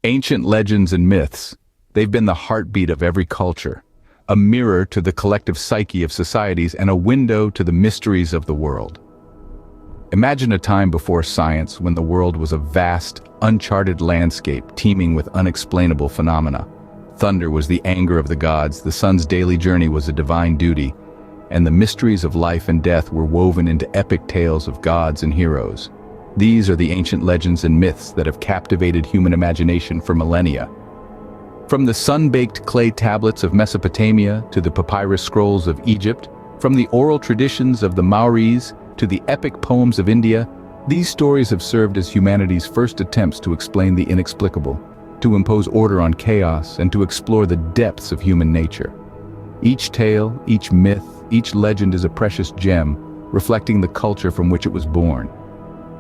Ancient legends and myths, they've been the heartbeat of every culture, a mirror to the collective psyche of societies and a window to the mysteries of the world. Imagine a time before science when the world was a vast, uncharted landscape teeming with unexplainable phenomena. Thunder was the anger of the gods, the sun's daily journey was a divine duty, and the mysteries of life and death were woven into epic tales of gods and heroes. These are the ancient legends and myths that have captivated human imagination for millennia. From the sun-baked clay tablets of Mesopotamia to the papyrus scrolls of Egypt, from the oral traditions of the Maoris to the epic poems of India, these stories have served as humanity's first attempts to explain the inexplicable, to impose order on chaos, and to explore the depths of human nature. Each tale, each myth, each legend is a precious gem, reflecting the culture from which it was born.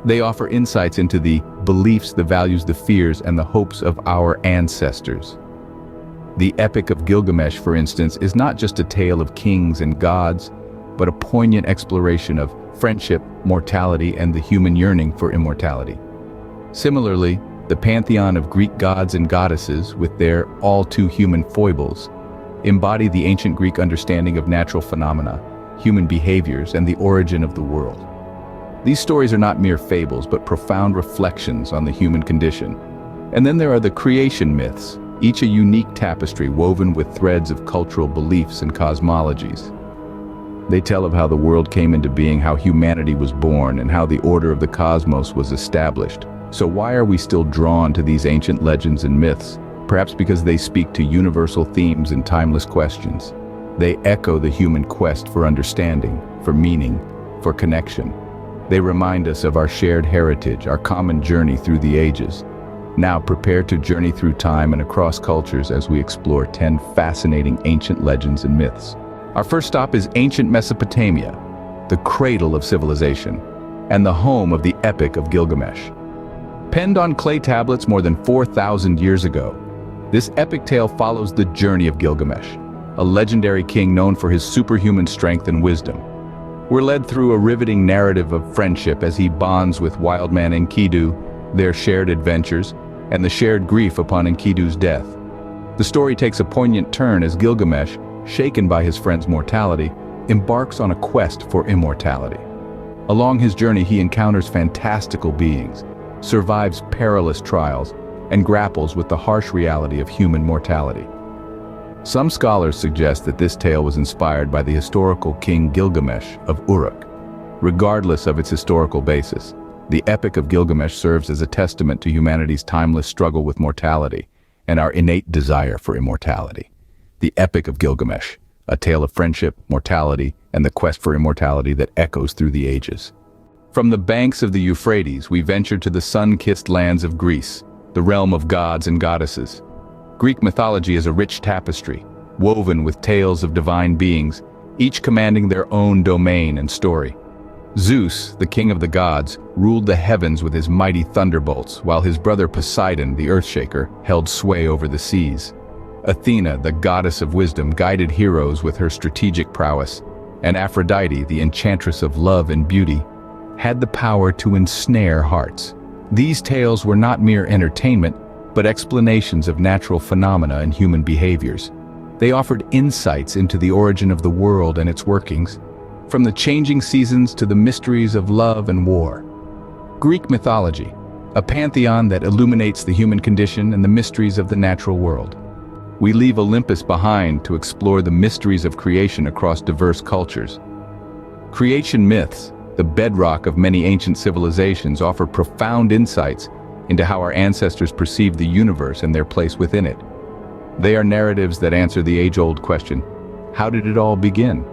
They offer insights into the beliefs, the values, the fears, and the hopes of our ancestors. The Epic of Gilgamesh, for instance, is not just a tale of kings and gods, but a poignant exploration of friendship, mortality, and the human yearning for immortality. Similarly, the pantheon of Greek gods and goddesses, with their all-too-human foibles, embody the ancient Greek understanding of natural phenomena, human behaviors, and the origin of the world. These stories are not mere fables, but profound reflections on the human condition. And then there are the creation myths, each a unique tapestry woven with threads of cultural beliefs and cosmologies. They tell of how the world came into being, how humanity was born, and how the order of the cosmos was established. So why are we still drawn to these ancient legends and myths? Perhaps because they speak to universal themes and timeless questions. They echo the human quest for understanding, for meaning, for connection. They remind us of our shared heritage, our common journey through the ages. Now prepare to journey through time and across cultures as we explore 10 fascinating ancient legends and myths. Our first stop is ancient Mesopotamia, the cradle of civilization, and the home of the Epic of Gilgamesh. Penned on clay tablets more than 4,000 years ago, this epic tale follows the journey of Gilgamesh, a legendary king known for his superhuman strength and wisdom. We're led through a riveting narrative of friendship as he bonds with wild man Enkidu, their shared adventures, and the shared grief upon Enkidu's death. The story takes a poignant turn as Gilgamesh, shaken by his friend's mortality, embarks on a quest for immortality. Along his journey he encounters fantastical beings, survives perilous trials, and grapples with the harsh reality of human mortality. Some scholars suggest that this tale was inspired by the historical king Gilgamesh of Uruk. Regardless of its historical basis, the Epic of Gilgamesh serves as a testament to humanity's timeless struggle with mortality and our innate desire for immortality. The Epic of Gilgamesh, a tale of friendship, mortality, and the quest for immortality that echoes through the ages. From the banks of the Euphrates, we venture to the sun-kissed lands of Greece, the realm of gods and goddesses. Greek mythology is a rich tapestry, woven with tales of divine beings, each commanding their own domain and story. Zeus, the king of the gods, ruled the heavens with his mighty thunderbolts, while his brother Poseidon, the earthshaker, held sway over the seas. Athena, the goddess of wisdom, guided heroes with her strategic prowess, and Aphrodite, the enchantress of love and beauty, had the power to ensnare hearts. These tales were not mere entertainment, but explanations of natural phenomena and human behaviors. They offered insights into the origin of the world and its workings, from the changing seasons to the mysteries of love and war. Greek mythology, a pantheon that illuminates the human condition and the mysteries of the natural world. We leave Olympus behind to explore the mysteries of creation across diverse cultures. Creation myths, the bedrock of many ancient civilizations, offer profound insights into how our ancestors perceived the universe and their place within it. They are narratives that answer the age-old question, how did it all begin?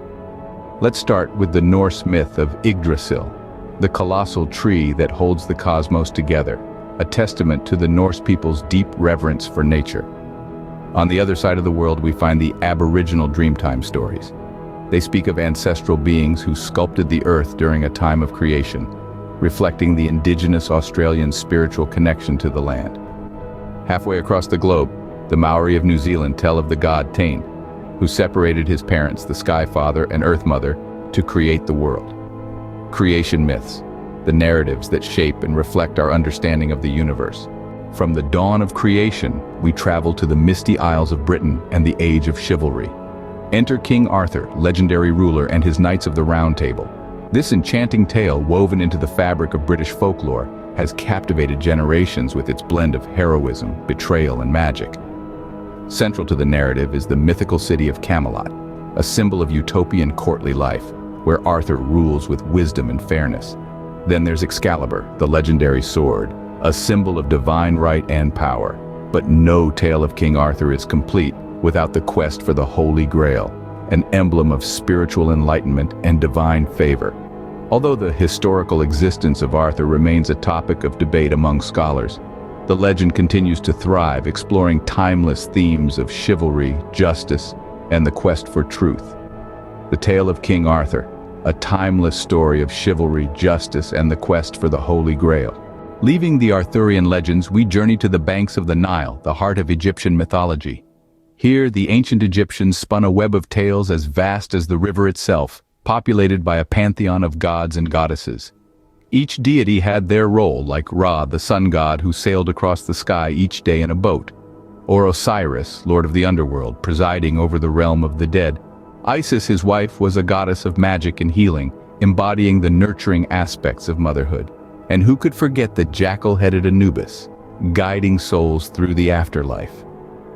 Let's start with the Norse myth of Yggdrasil, the colossal tree that holds the cosmos together, a testament to the Norse people's deep reverence for nature. On the other side of the world, we find the Aboriginal Dreamtime stories. They speak of ancestral beings who sculpted the earth during a time of creation, reflecting the indigenous Australian spiritual connection to the land. Halfway across the globe, the Maori of New Zealand tell of the god Tain, who separated his parents, the Sky Father and Earth Mother, to create the world. Creation myths, the narratives that shape and reflect our understanding of the universe. From the dawn of creation, we travel to the misty isles of Britain and the age of chivalry. Enter King Arthur, legendary ruler, and his Knights of the Round Table. This enchanting tale, woven into the fabric of British folklore, has captivated generations with its blend of heroism, betrayal, and magic. Central to the narrative is the mythical city of Camelot, a symbol of utopian courtly life, where Arthur rules with wisdom and fairness. Then there's Excalibur, the legendary sword, a symbol of divine right and power. But no tale of King Arthur is complete without the quest for the Holy Grail, an emblem of spiritual enlightenment and divine favor. Although the historical existence of Arthur remains a topic of debate among scholars, the legend continues to thrive, exploring timeless themes of chivalry, justice, and the quest for truth. The tale of King Arthur, a timeless story of chivalry, justice, and the quest for the Holy Grail. Leaving the Arthurian legends, we journey to the banks of the Nile, the heart of Egyptian mythology. Here, the ancient Egyptians spun a web of tales as vast as the river itself, populated by a pantheon of gods and goddesses. Each deity had their role, like Ra, the sun god who sailed across the sky each day in a boat, or Osiris, lord of the underworld, presiding over the realm of the dead. Isis, his wife, was a goddess of magic and healing, embodying the nurturing aspects of motherhood. And who could forget the jackal-headed Anubis, guiding souls through the afterlife?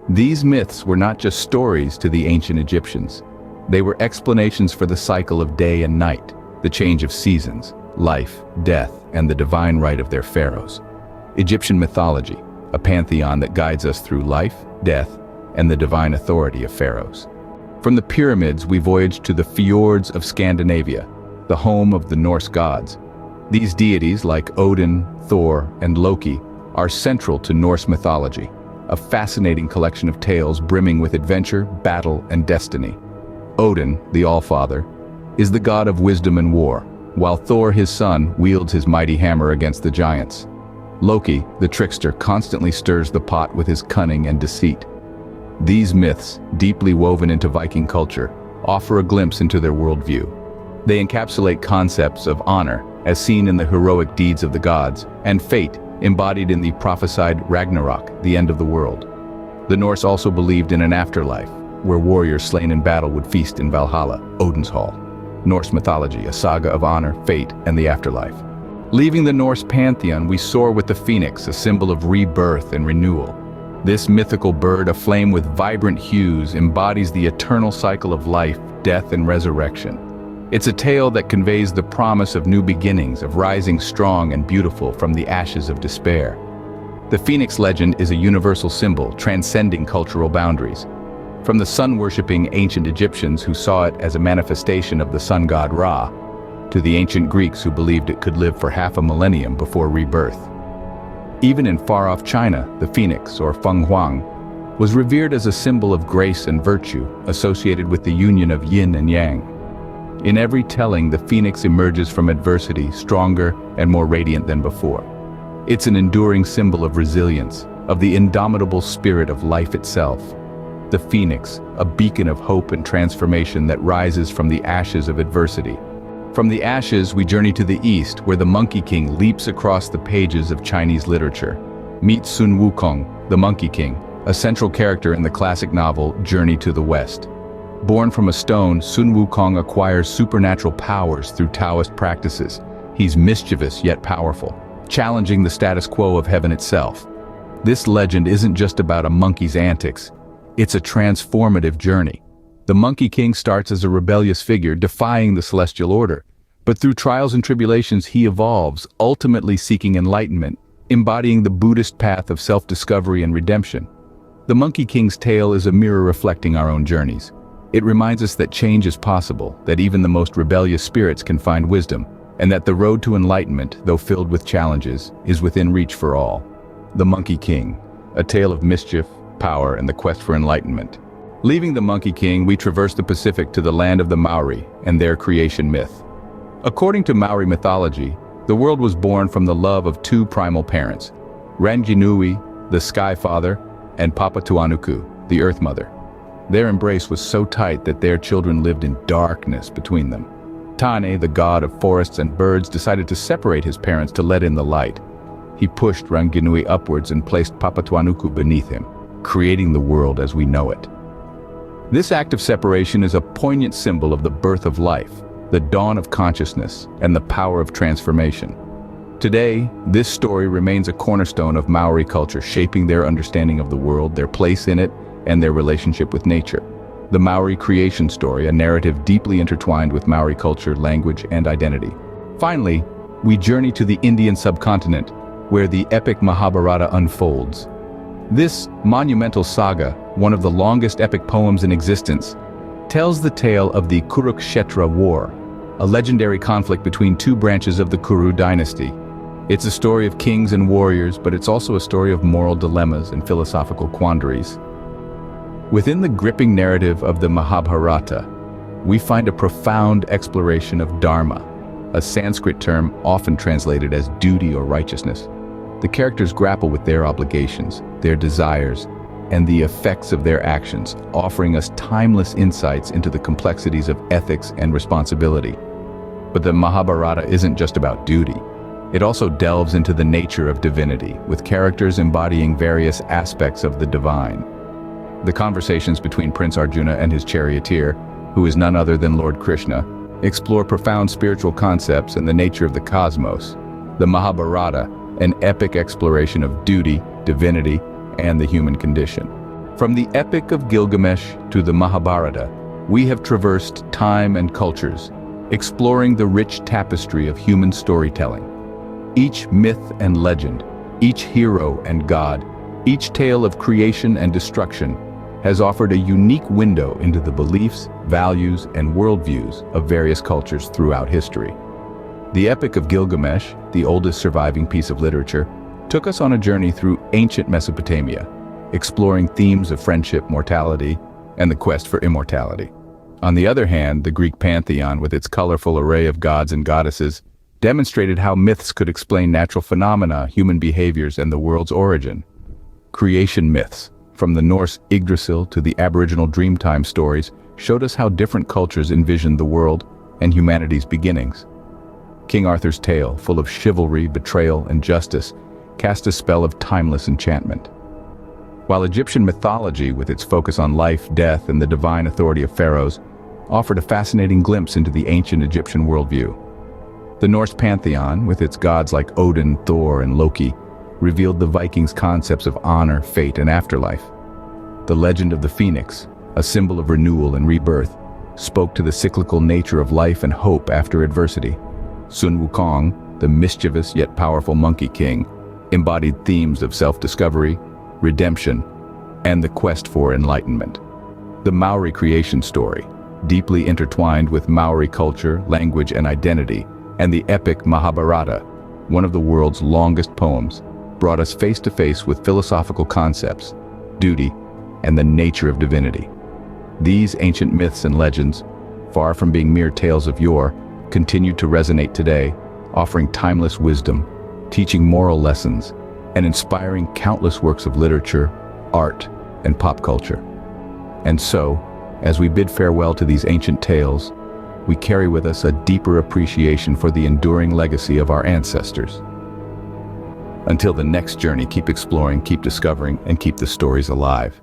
These myths were not just stories to the ancient Egyptians. They were explanations for the cycle of day and night, the change of seasons, life, death, and the divine right of their pharaohs. Egyptian mythology, a pantheon that guides us through life, death, and the divine authority of pharaohs. From the pyramids, we voyage to the fjords of Scandinavia, the home of the Norse gods. These deities, like Odin, Thor, and Loki, are central to Norse mythology, a fascinating collection of tales brimming with adventure, battle, and destiny. Odin, the Allfather, is the god of wisdom and war, while Thor, his son, wields his mighty hammer against the giants. Loki, the trickster, constantly stirs the pot with his cunning and deceit. These myths, deeply woven into Viking culture, offer a glimpse into their worldview. They encapsulate concepts of honor, as seen in the heroic deeds of the gods, and fate, embodied in the prophesied Ragnarok, the end of the world. The Norse also believed in an afterlife, where warriors slain in battle would feast in Valhalla, Odin's Hall. Norse mythology, a saga of honor, fate, and the afterlife. Leaving the Norse Pantheon, we soar with the phoenix, a symbol of rebirth and renewal. This mythical bird, aflame with vibrant hues, embodies the eternal cycle of life, death, and resurrection. It's a tale that conveys the promise of new beginnings, of rising strong and beautiful from the ashes of despair. The phoenix legend is a universal symbol, transcending cultural boundaries. From the sun-worshipping ancient Egyptians who saw it as a manifestation of the sun god Ra, to the ancient Greeks who believed it could live for half a millennium before rebirth. Even in far-off China, the phoenix, or feng huang, was revered as a symbol of grace and virtue, associated with the union of yin and yang. In every telling, the phoenix emerges from adversity, stronger and more radiant than before. It's an enduring symbol of resilience, of the indomitable spirit of life itself. The phoenix, a beacon of hope and transformation that rises from the ashes of adversity. From the ashes, we journey to the east, where the Monkey King leaps across the pages of Chinese literature. Meet Sun Wukong, the Monkey King, a central character in the classic novel Journey to the West. Born from a stone, Sun Wukong acquires supernatural powers through Taoist practices. He's mischievous yet powerful, challenging the status quo of heaven itself. This legend isn't just about a monkey's antics. It's a transformative journey. The Monkey King starts as a rebellious figure, defying the celestial order. But through trials and tribulations, he evolves, ultimately seeking enlightenment, embodying the Buddhist path of self-discovery and redemption. The Monkey King's tale is a mirror reflecting our own journeys. It reminds us that change is possible, that even the most rebellious spirits can find wisdom, and that the road to enlightenment, though filled with challenges, is within reach for all. The Monkey King, a tale of mischief, power, and the quest for enlightenment. Leaving the Monkey King, we traverse the Pacific to the land of the Maori and their creation myth. According to Maori mythology, the world was born from the love of two primal parents, Ranginui, the Sky Father, and Papatuanuku, the Earth Mother. Their embrace was so tight that their children lived in darkness between them. Tane, the god of forests and birds, decided to separate his parents to let in the light. he pushed Ranginui upwards and placed Papatuanuku beneath him, creating the world as we know it. This act of separation is a poignant symbol of the birth of life, the dawn of consciousness, and the power of transformation. Today, this story remains a cornerstone of Maori culture, shaping their understanding of the world, their place in it, and their relationship with nature. The Maori creation story, a narrative deeply intertwined with Maori culture, language, and identity. Finally, we journey to the Indian subcontinent, where the epic Mahabharata unfolds. This monumental saga, one of the longest epic poems in existence, tells the tale of the Kurukshetra War, a legendary conflict between two branches of the Kuru dynasty. It's a story of kings and warriors, but it's also a story of moral dilemmas and philosophical quandaries. Within the gripping narrative of the Mahabharata, we find a profound exploration of dharma, a Sanskrit term often translated as duty or righteousness. The characters grapple with their obligations, their desires, and the effects of their actions, offering us timeless insights into the complexities of ethics and responsibility. But the Mahabharata isn't just about duty. It also delves into the nature of divinity, with characters embodying various aspects of the divine. The conversations between Prince Arjuna and his charioteer, who is none other than Lord Krishna, explore profound spiritual concepts and the nature of the cosmos. The Mahabharata, an epic exploration of duty, divinity, and the human condition. From the Epic of Gilgamesh to the Mahabharata, we have traversed time and cultures, exploring the rich tapestry of human storytelling. Each myth and legend, each hero and god, each tale of creation and destruction has offered a unique window into the beliefs, values, and worldviews of various cultures throughout history. The Epic of Gilgamesh, the oldest surviving piece of literature, took us on a journey through ancient Mesopotamia, exploring themes of friendship, mortality, and the quest for immortality. On the other hand, the Greek Pantheon, with its colorful array of gods and goddesses, demonstrated how myths could explain natural phenomena, human behaviors, and the world's origin. Creation myths, from the Norse Yggdrasil to the Aboriginal Dreamtime stories, showed us how different cultures envisioned the world and humanity's beginnings. King Arthur's tale, full of chivalry, betrayal, and justice, cast a spell of timeless enchantment. While Egyptian mythology, with its focus on life, death, and the divine authority of pharaohs, offered a fascinating glimpse into the ancient Egyptian worldview. The Norse Pantheon, with its gods like Odin, Thor, and Loki, revealed the Vikings' concepts of honor, fate, and afterlife. The legend of the Phoenix, a symbol of renewal and rebirth, spoke to the cyclical nature of life and hope after adversity. Sun Wukong, the mischievous yet powerful Monkey King, embodied themes of self-discovery, redemption, and the quest for enlightenment. The Maori creation story, deeply intertwined with Maori culture, language, and identity, and the epic Mahabharata, one of the world's longest poems, brought us face to face with philosophical concepts, duty, and the nature of divinity. These ancient myths and legends, far from being mere tales of yore, continue to resonate today, offering timeless wisdom, teaching moral lessons, and inspiring countless works of literature, art, and pop culture. And so, as we bid farewell to these ancient tales, we carry with us a deeper appreciation for the enduring legacy of our ancestors. Until the next journey, keep exploring, keep discovering, and keep the stories alive.